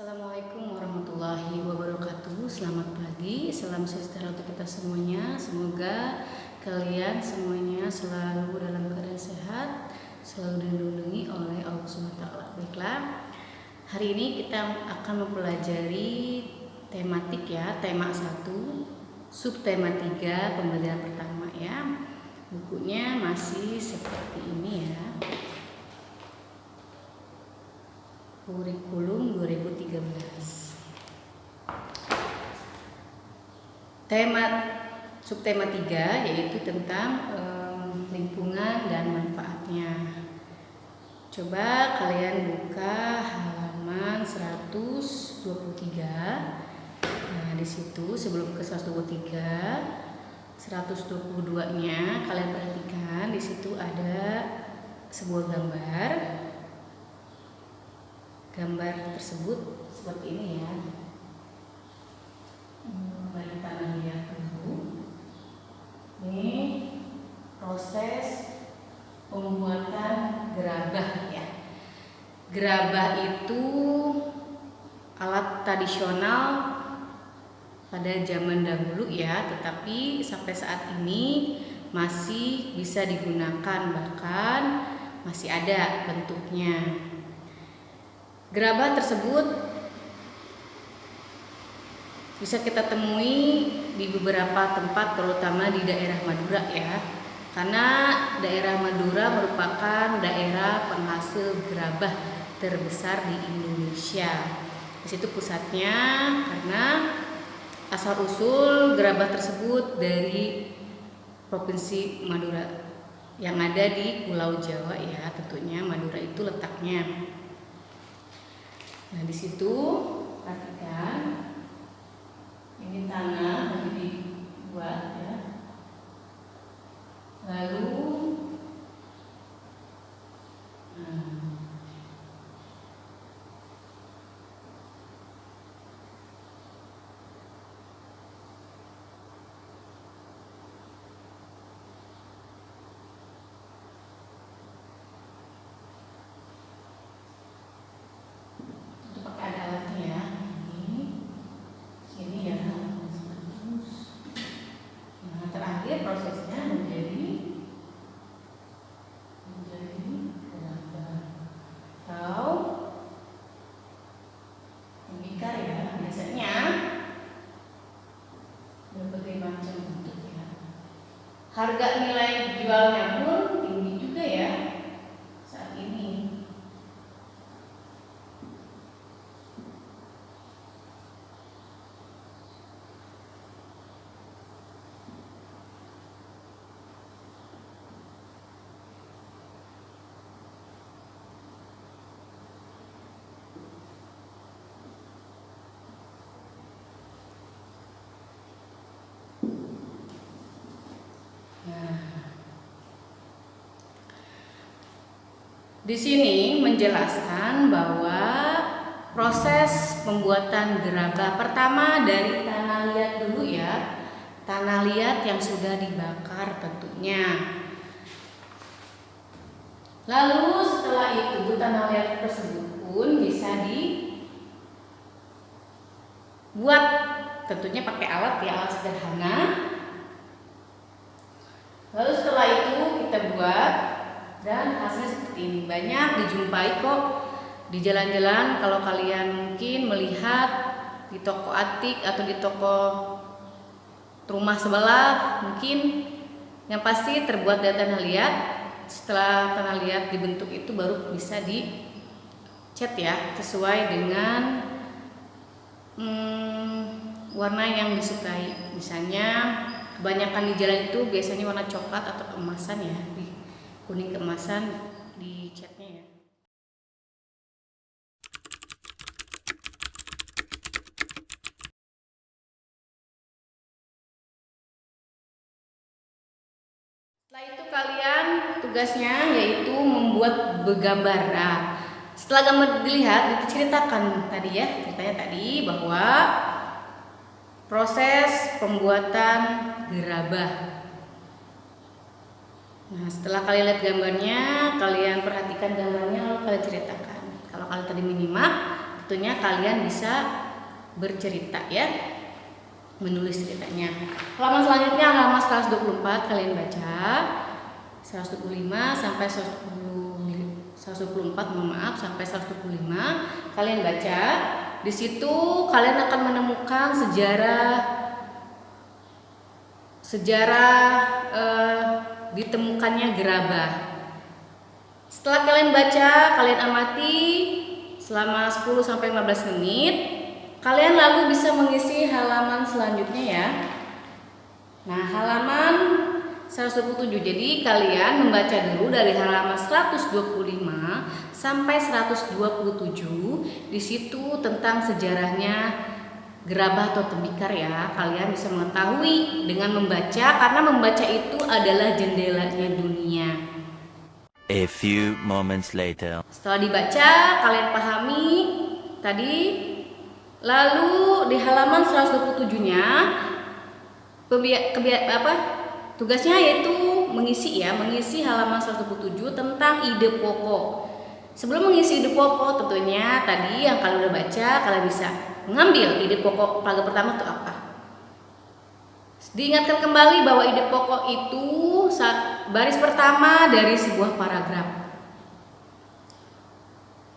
Assalamualaikum warahmatullahi wabarakatuh. Selamat pagi, salam sejahtera untuk kita semuanya. Semoga kalian semuanya selalu dalam keadaan sehat, selalu dilindungi oleh Allah SWT. Baiklah, hari ini kita akan mempelajari tematik ya, tema 1, subtema 3, pembelajaran pertama ya. Bukunya masih seperti ini ya. Kurikulum 2013. Subtema 3 yaitu tentang lingkungan dan manfaatnya. Coba kalian buka halaman 123. Nah, di situ sebelum ke 123, 122-nya kalian perhatikan, di situ ada sebuah gambar. Gambar tersebut seperti ini ya. Bagi tanah liat dulu. Ini proses pembuatan gerabah ya. Gerabah itu alat tradisional pada zaman dahulu ya, tetapi sampai saat ini masih bisa digunakan, bahkan masih ada bentuknya. Gerabah tersebut bisa kita temui di beberapa tempat, terutama di daerah Madura ya. Karena daerah Madura merupakan daerah penghasil gerabah terbesar di Indonesia. Di situ pusatnya, karena asal usul gerabah tersebut dari Provinsi Madura yang ada di Pulau Jawa ya, tentunya Madura itu letaknya. Nah, di situ perhatikan, ini tanah yang dibuat ya. Lalu prosesnya menjadi gerabah atau tembikar ya. Biasanya berbagai macam bentuk ya. Harga nilai jualnya pun tinggi juga ya saat ini. Di sini menjelaskan bahwa proses pembuatan gerabah pertama dari tanah liat dulu ya. Tanah liat yang sudah dibakar tentunya. Lalu setelah itu tanah liat tersebut pun bisa dibuat tentunya pakai alat ya, alat sederhana. Lalu setelah itu kita buat dan hasilnya seperti ini. Banyak dijumpai kok di jalan-jalan. Kalau kalian mungkin melihat di toko atik atau di toko rumah sebelah, mungkin yang pasti terbuat dari tanah liat. Setelah tanah liat dibentuk itu baru bisa dicat ya, sesuai dengan warna yang disukai. Misalnya kebanyakan di jalan itu biasanya warna coklat atau keemasan ya, kuning keemasan di catnya ya. Setelah itu kalian tugasnya yaitu membuat bergambar. Nah, setelah gambar dilihat diceritakan tadi ya, ceritanya tadi bahwa proses pembuatan gerabah. Nah, setelah kalian lihat gambarnya, kalian perhatikan gambarnya, lalu kalian ceritakan. Kalau kalian tadi menyimak, tentunya kalian bisa bercerita ya, menulis ceritanya. Halaman selanjutnya halaman 124, kalian baca 125 sampai 124, mohon maaf, sampai 125 kalian baca. Di situ kalian akan menemukan sejarah ditemukannya gerabah. Setelah kalian baca, kalian amati selama 10 sampai 15 menit. Kalian lalu bisa mengisi halaman selanjutnya ya. Nah, halaman 127. Jadi kalian membaca dulu dari halaman 125 sampai 127. Di situ tentang sejarahnya gerabah atau tembikar ya. Kalian bisa mengetahui dengan membaca, karena membaca itu adalah jendelanya dunia. A few moments later. Setelah dibaca, kalian pahami tadi. Lalu di halaman 127-nya tugasnya yaitu mengisi halaman 127 tentang ide pokok. Sebelum mengisi ide pokok, tentunya tadi yang kalian udah baca, kalian bisa mengambil ide pokok paragraf pertama itu apa. Diingatkan kembali bahwa ide pokok itu baris pertama dari sebuah paragraf.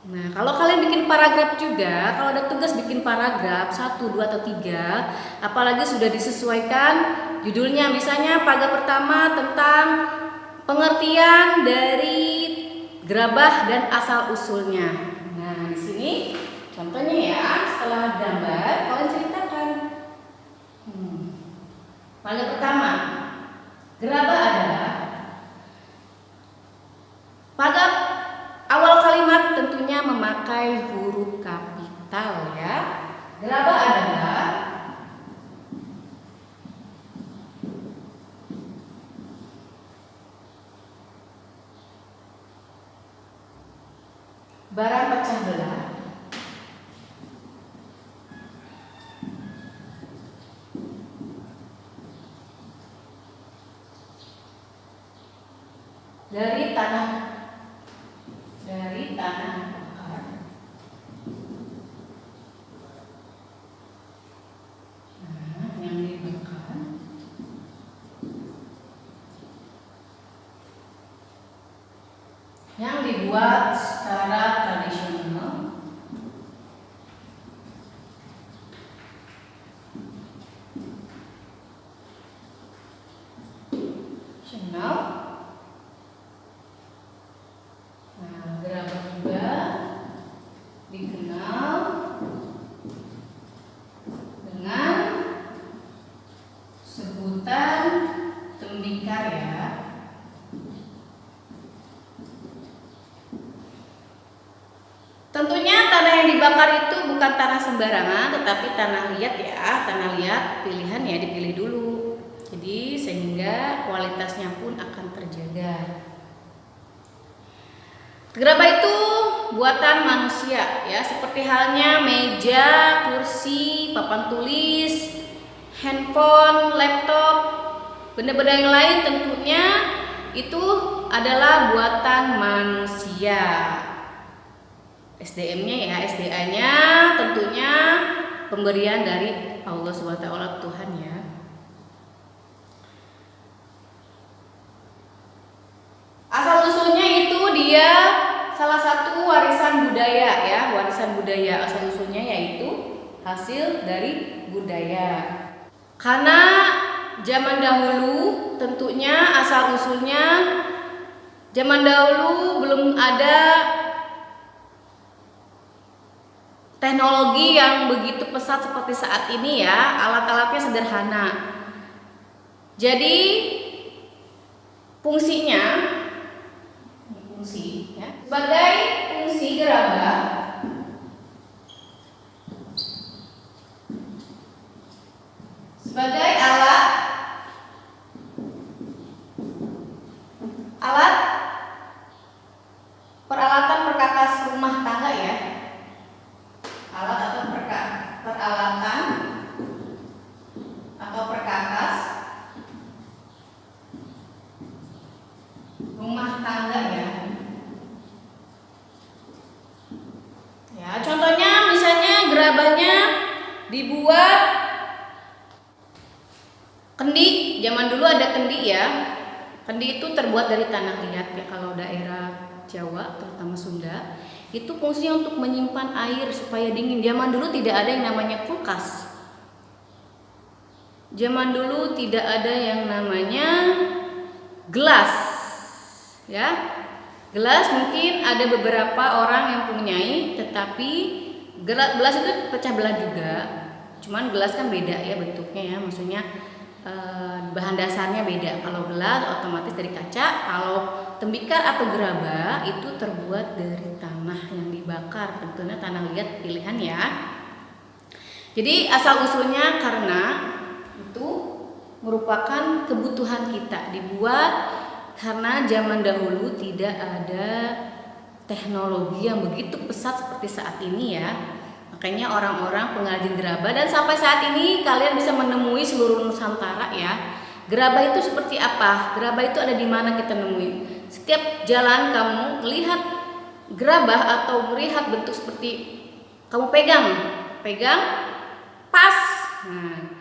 Nah, kalau kalian bikin paragraf juga, kalau ada tugas bikin paragraf 1, 2, atau 3, apalagi sudah disesuaikan judulnya, misalnya paragraf pertama tentang pengertian dari gerabah dan asal usulnya. Nah, di sini contohnya ya, setelah gambar kalian ceritakan. Paragraf pertama, gerabah adalah, paragraf awal kalimat tentunya memakai huruf kapital ya. Gerabah adalah barang pecah belah dari tanah bakar. Nah, yang dibakar yang dibuat secara tradisional gerabah juga dikenal dengan sebutan tembikar ya. Tentunya tanah yang dibakar itu bukan tanah sembarangan, tetapi tanah liat ya. Tanah liat pilihan ya, dipilih dulu. Jadi sehingga kualitasnya pun akan terjaga. Gerabah itu buatan manusia ya, seperti halnya meja, kursi, papan tulis, handphone, laptop, benda-benda yang lain tentunya itu adalah buatan manusia. SDM-nya ya, SDA-nya tentunya pemberian dari Allah SWT, Tuhan ya. Asal usulnya itu dia salah satu warisan budaya ya, warisan budaya. Asal usulnya yaitu hasil dari budaya. Karena zaman dahulu tentunya asal usulnya zaman dahulu belum ada teknologi yang begitu pesat seperti saat ini ya. Alat-alatnya sederhana. Jadi fungsinya sebagai fungsi gerabah sebagai alat peralatan perkakas rumah tangga ya, alat atau peralatan atau perkakas rumah tangga ya. Ya, contohnya misalnya zaman dulu ada kendi ya. Kendi itu terbuat dari tanah liat ya, kalau daerah Jawa terutama Sunda. Itu fungsinya untuk menyimpan air supaya dingin. Zaman dulu tidak ada yang namanya kulkas. Zaman dulu tidak ada yang namanya gelas. Ya. Gelas mungkin ada beberapa orang yang punyai, tetapi gelas itu pecah belah juga. Cuman gelas kan beda ya bentuknya ya, maksudnya bahan dasarnya beda. Kalau gelas otomatis dari kaca, kalau tembikar atau gerabah itu terbuat dari tanah yang dibakar, tentunya tanah liat pilihan ya. Jadi asal usulnya karena itu merupakan kebutuhan kita, dibuat karena zaman dahulu tidak ada teknologi yang begitu pesat seperti saat ini ya. Makanya orang-orang pengrajin gerabah, dan sampai saat ini kalian bisa menemui seluruh Nusantara ya. Gerabah itu seperti apa? Gerabah itu ada di mana kita nemuin? Setiap jalan kamu melihat gerabah atau melihat bentuk seperti kamu pegang pas. Nah,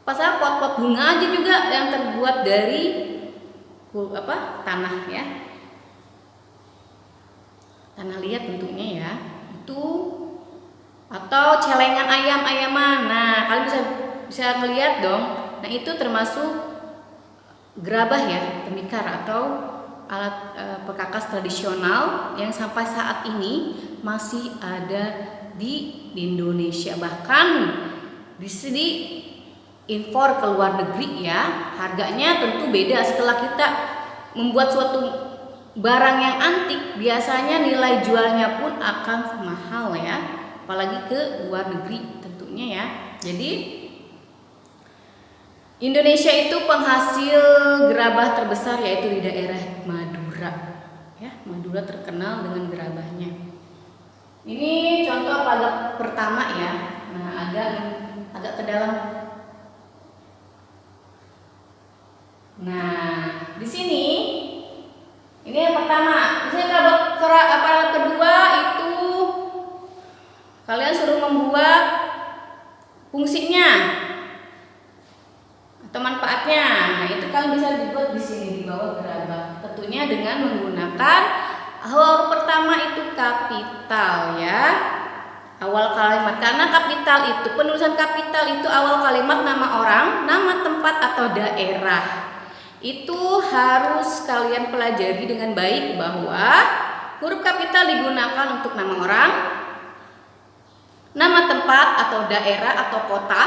pasal pot-pot bunga aja juga yang terbuat dari tanah ya. Tanah liat bentuknya ya. Itu atau celengan ayam-ayaman. Nah, kalian bisa melihat dong. Nah, itu termasuk gerabah ya, tembikar atau alat perkakas tradisional yang sampai saat ini masih ada di Indonesia. Bahkan di sini impor ke luar negeri ya. Harganya tentu beda. Setelah kita membuat suatu barang yang antik, biasanya nilai jualnya pun akan mahal ya, apalagi ke luar negeri tentunya ya. Jadi Indonesia itu penghasil gerabah terbesar yaitu di daerah Madura ya. Madura terkenal dengan gerabahnya. Ini contoh peragam pertama ya. Nah, agak ke dalam. Nah, di sini ini yang pertama. Misalnya peragam kedua itu kalian suruh membuat fungsinya atau manfaatnya. Nah, itu kalian bisa dibuat di sini di bawah gerabah. Tentunya dengan menggunakan huruf pertama itu kapital ya. Awal kalimat, karena kapital itu, penulisan kapital itu awal kalimat nama orang, nama tempat atau daerah. Itu harus kalian pelajari dengan baik bahwa huruf kapital digunakan untuk nama orang, nama tempat atau daerah atau kota,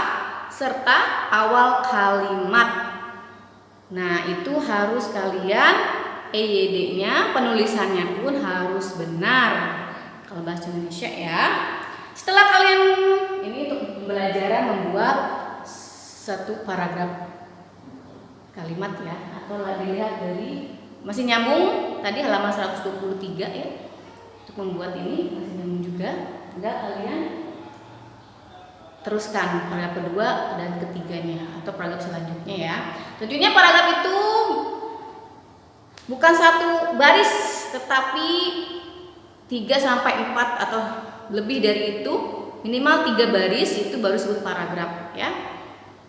serta awal kalimat. Nah, itu harus kalian EYD-nya, penulisannya pun harus benar kalau bahasa Indonesia ya. Setelah kalian ini untuk pembelajaran membuat satu paragraf kalimat ya, atau dilihat dari masih nyambung tadi halaman 123 ya. Untuk membuat ini masih nyambung juga. Enggak, kalian teruskan paragraf kedua dan ketiganya atau paragraf selanjutnya ya. Tentunya paragraf itu bukan satu baris, tetapi 3 sampai 4 atau lebih dari itu, minimal 3 baris itu baru disebut paragraf ya.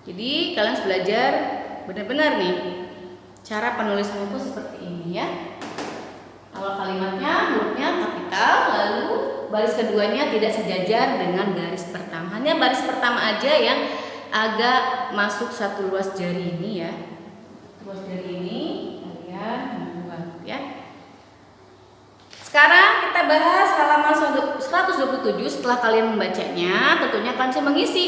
Jadi kalian harus belajar benar-benar nih cara penulisan itu seperti ini ya. Awal kalimatnya hurufnya kapital, lalu baris keduanya tidak sejajar dengan garis pertama. Hanya baris pertama aja yang agak masuk satu ruas jari ini ya. Ruas jari ini kalian membuat ya. Sekarang kita bahas halaman 127. Setelah kalian membacanya, tentunya kalian bisa mengisi.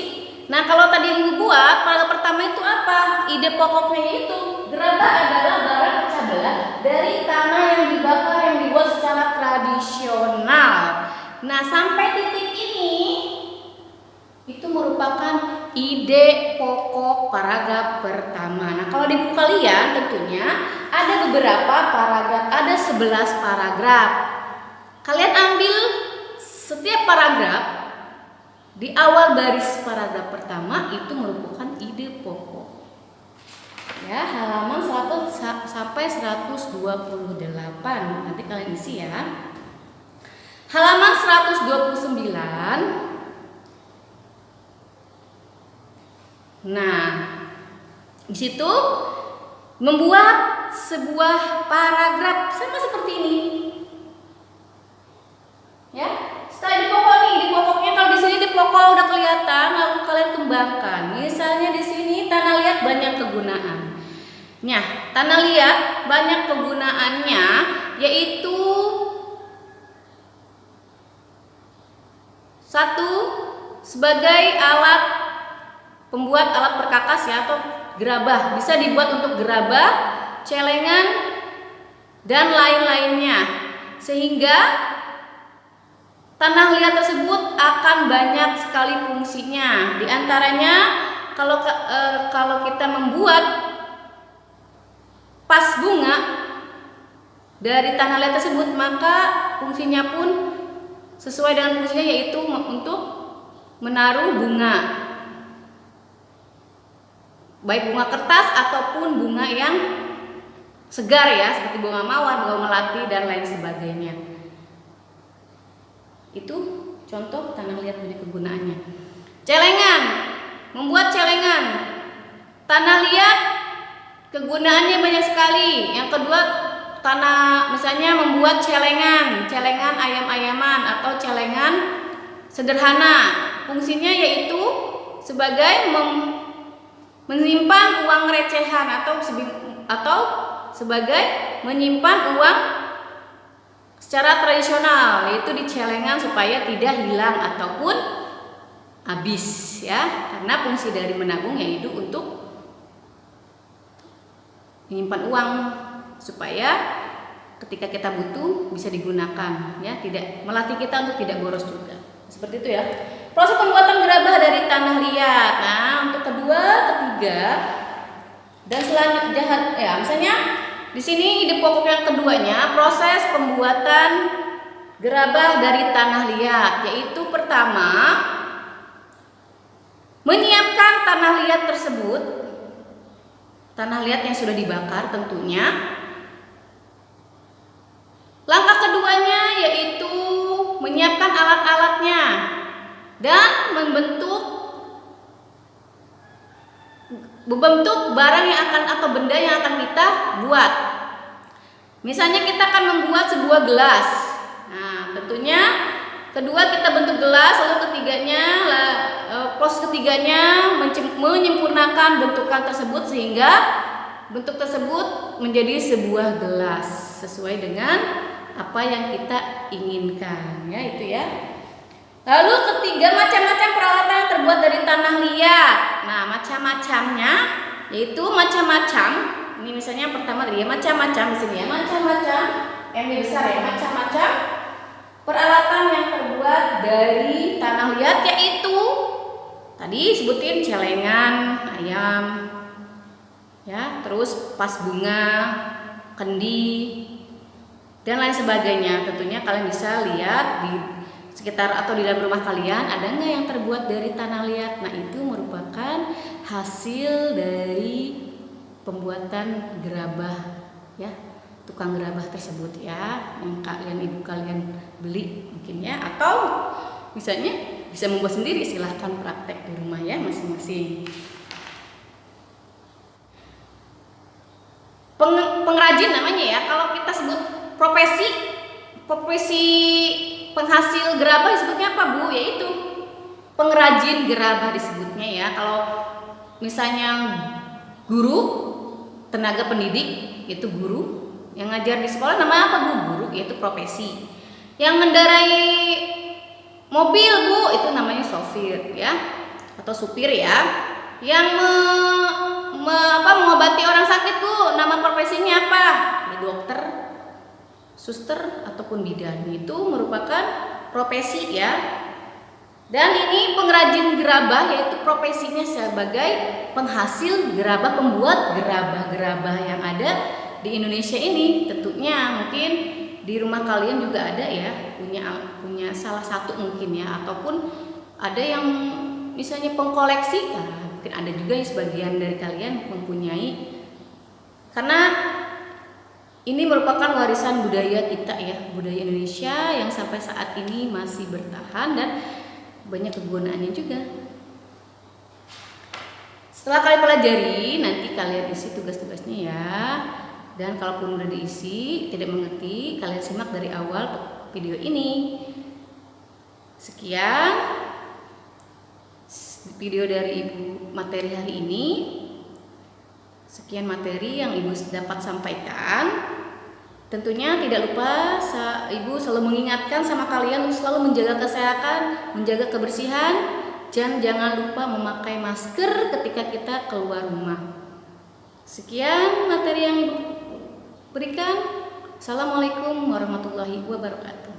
Nah, kalau tadi yang ibu buat, paragraf pertama itu apa? Ide pokoknya itu, gerabah adalah barang pecah belah dari tanah yang dibakar yang dibuat secara tradisional. Nah, sampai titik ini itu merupakan ide pokok paragraf pertama. Nah, kalau di buku kalian tentunya ada beberapa paragraf, ada 11 paragraf. Kalian ambil setiap paragraf. Di awal baris paragraf pertama itu merupakan ide pokok. Ya, halaman 100 sampai 128. Nanti kalian isi ya. Halaman 129. Nah, Di situ membuat sebuah paragraf sama seperti ini. Ya, setelah di pokok nih, di pokoknya kalau di sini di pokok udah kelihatan, lalu kalian kembangkan. Misalnya di sini tanah liat banyak kegunaan. Nah, tanah liat banyak kegunaannya yaitu satu, sebagai alat pembuat alat perkakas ya, atau gerabah. Bisa dibuat untuk gerabah, celengan, dan lain-lainnya. Sehingga tanah liat tersebut akan banyak sekali fungsinya. Di antaranya kalau kita membuat pas bunga dari tanah liat tersebut, maka fungsinya pun sesuai dengan fungsinya, yaitu untuk menaruh bunga, baik bunga kertas ataupun bunga yang segar ya, seperti bunga mawar, bunga melati, dan lain sebagainya. Itu contoh tanah liat banyak kegunaannya. Celengan, membuat celengan, tanah liat kegunaannya banyak sekali. Yang kedua, tanah misalnya membuat celengan ayam-ayaman atau celengan sederhana. Fungsinya yaitu sebagai menyimpan uang recehan atau sebagai menyimpan uang secara tradisional, yaitu di celengan supaya tidak hilang ataupun habis ya. Karena fungsi dari menabung yaitu untuk menyimpan uang supaya ketika kita butuh bisa digunakan ya, tidak melatih kita untuk tidak boros juga. Seperti itu ya. Proses pembuatan gerabah dari tanah liat. Nah, untuk kedua, ketiga, dan selanjutnya ya, misalnya di sini ide pokok yang keduanya, proses pembuatan gerabah dari tanah liat, yaitu pertama, menyiapkan tanah liat tersebut, tanah liat yang sudah dibakar tentunya. Langkah keduanya yaitu menyiapkan alat-alatnya dan membentuk barang yang akan atau benda yang akan kita buat. Misalnya kita akan membuat sebuah gelas. Nah, tentunya kedua kita bentuk gelas, lalu proses ketiganya menyempurnakan bentukan tersebut sehingga bentuk tersebut menjadi sebuah gelas sesuai dengan apa yang kita inginkan ya, itu ya. Lalu ketiga, macam-macam peralatan yang terbuat dari tanah liat. Nah, macam-macamnya yaitu macam-macam. Ini misalnya pertama tadi ya, macam-macam di sini ya, macam-macam yang lebih besar ya, macam-macam peralatan yang terbuat dari tanah liat, yaitu tadi sebutin celengan ayam ya, terus pas bunga, kendi, dan lain sebagainya. Tentunya kalian bisa lihat di sekitar atau di dalam rumah kalian ada nggak yang terbuat dari tanah liat. Nah, itu merupakan hasil dari pembuatan gerabah ya, tukang gerabah tersebut ya, yang ibu kalian beli mungkin ya, atau misalnya bisa membuat sendiri, silahkan praktek di rumah ya masing-masing. Pengrajin namanya ya, kalau kita sebut profesi penghasil gerabah disebutnya apa Bu? Yaitu pengrajin gerabah disebutnya ya. Kalau misalnya guru, tenaga pendidik itu guru, yang ngajar di sekolah namanya apa Bu? Guru, yaitu profesi. Yang mengendarai mobil Bu, itu namanya sopir ya, atau supir ya. Yang mengobati orang sakit Bu, nama profesinya apa? Ya, dokter, suster ataupun bidan, itu merupakan profesi ya. Dan ini pengrajin gerabah yaitu profesinya sebagai penghasil gerabah, pembuat gerabah-gerabah yang ada di Indonesia ini. Tentunya mungkin di rumah kalian juga ada ya, punya salah satu mungkin ya, ataupun ada yang misalnya pengkoleksi. Nah, mungkin ada juga yang sebagian dari kalian mempunyai, karena ini merupakan warisan budaya kita ya, budaya Indonesia yang sampai saat ini masih bertahan dan banyak kegunaannya juga. Setelah kalian pelajari, nanti kalian isi tugas-tugasnya ya. Dan kalaupun udah diisi, tidak mengerti, kalian simak dari awal video ini. Sekian video dari Ibu materi hari ini. Sekian materi yang Ibu dapat sampaikan. Tentunya tidak lupa Ibu selalu mengingatkan sama kalian untuk selalu menjaga kesehatan, menjaga kebersihan, dan jangan lupa memakai masker ketika kita keluar rumah. Sekian materi yang Ibu berikan. Assalamualaikum warahmatullahi wabarakatuh.